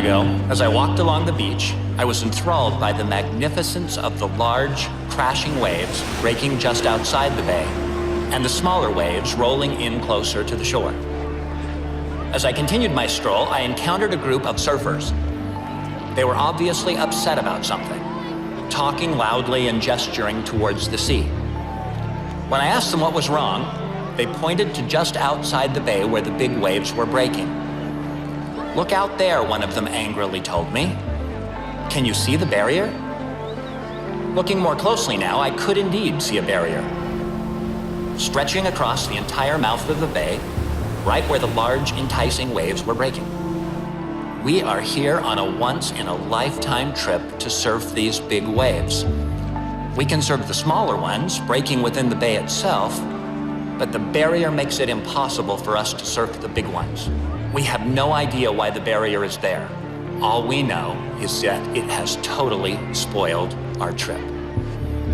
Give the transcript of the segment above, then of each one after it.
ago, as I walked along the beach, I was enthralled by the magnificence of the large, crashing waves breaking just outside the bay, and the smaller waves rolling in closer to the shore. As I continued my stroll, I encountered a group of surfers. They were obviously upset about something, talking loudly and gesturing towards the sea. When I asked them what was wrong, they pointed to just outside the bay where the big waves were breaking. "Look out there," one of them angrily told me. "Can you see the barrier?" Looking more closely now, I could indeed see a barrier, stretching across the entire mouth of the bay, right where the large, enticing waves were breaking. We are here on a once-in-a-lifetime trip to surf these big waves. We can surf the smaller ones, breaking within the bay itself, but the barrier makes it impossible for us to surf the big ones. We have no idea why the barrier is there. All we know is that it has totally spoiled our trip.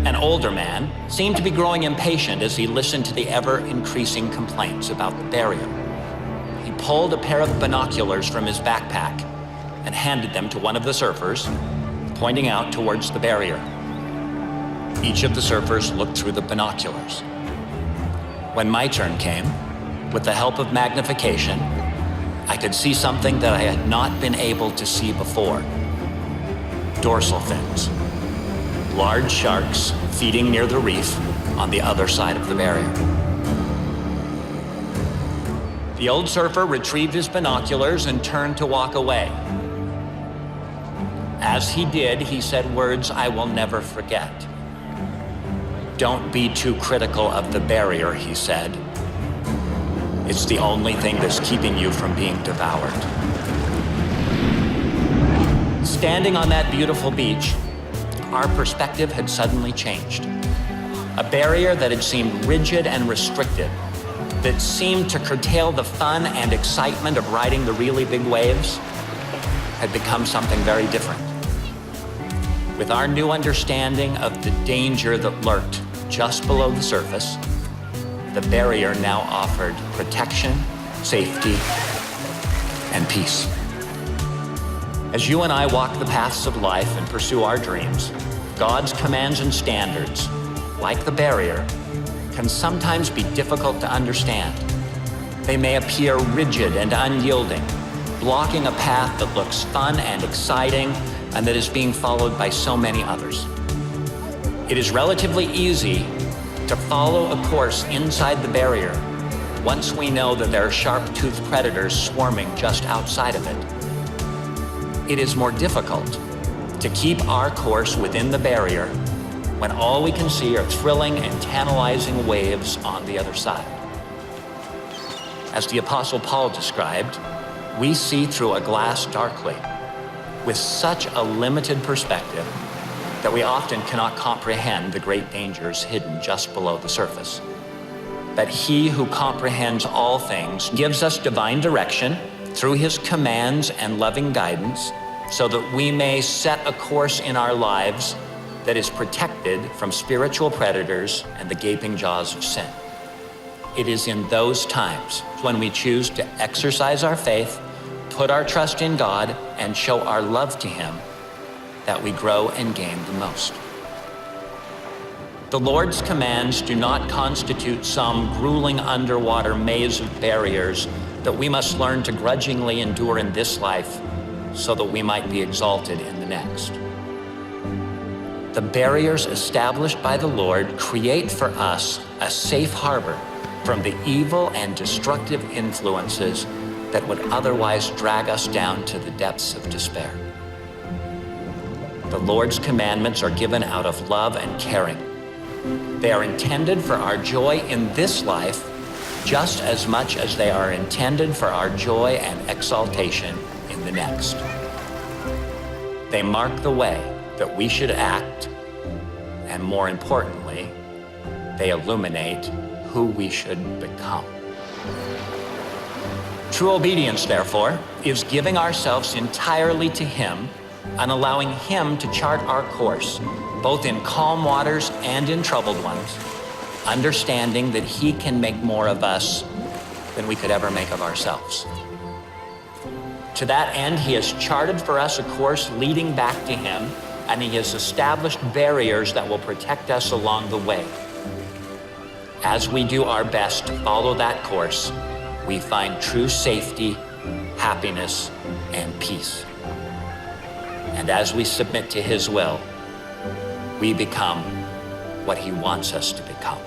An older man seemed to be growing impatient as he listened to the ever-increasing complaints about the barrier. He pulled a pair of binoculars from his backpack and handed them to one of the surfers, pointing out towards the barrier. Each of the surfers looked through the binoculars. When my turn came, with the help of magnification, I could see something that I had not been able to see before. Dorsal fins. Large sharks feeding near the reef on the other side of the barrier. The old surfer retrieved his binoculars and turned to walk away. As he did, he said words I will never forget. "Don't be too critical of the barrier," he said. "It's the only thing that's keeping you from being devoured." Standing on that beautiful beach, our perspective had suddenly changed. A barrier that had seemed rigid and restricted, that seemed to curtail the fun and excitement of riding the really big waves, had become something very different. With our new understanding of the danger that lurked just below the surface, the barrier now offered protection, safety, and peace. As you and I walk the paths of life and pursue our dreams, God's commands and standards, like the barrier, can sometimes be difficult to understand. They may appear rigid and unyielding, blocking a path that looks fun and exciting and that is being followed by so many others. It is relatively easy to follow a course inside the barrier once we know that there are sharp-toothed predators swarming just outside of it. It is more difficult to keep our course within the barrier when all we can see are thrilling and tantalizing waves on the other side. As the Apostle Paul described, we see through a glass darkly, with such a limited perspective that we often cannot comprehend the great dangers hidden just below the surface. But he who comprehends all things gives us divine direction through his commands and loving guidance so that we may set a course in our lives that is protected from spiritual predators and the gaping jaws of sin. It is in those times when we choose to exercise our faith, put our trust in God, and show our love to him that we grow and gain the most. The Lord's commands do not constitute some grueling underwater maze of barriers that we must learn to grudgingly endure in this life so that we might be exalted in the next. The barriers established by the Lord create for us a safe harbor from the evil and destructive influences that would otherwise drag us down to the depths of despair. The Lord's commandments are given out of love and caring. They are intended for our joy in this life just as much as they are intended for our joy and exaltation in the next. They mark the way that we should act, and more importantly, they illuminate who we should become. True obedience, therefore, is giving ourselves entirely to him and allowing him to chart our course, both in calm waters and in troubled ones, understanding that he can make more of us than we could ever make of ourselves. To that end, he has charted for us a course leading back to him, and he has established barriers that will protect us along the way. As we do our best to follow that course, we find true safety, happiness, and peace. And as we submit to his will, we become what he wants us to become.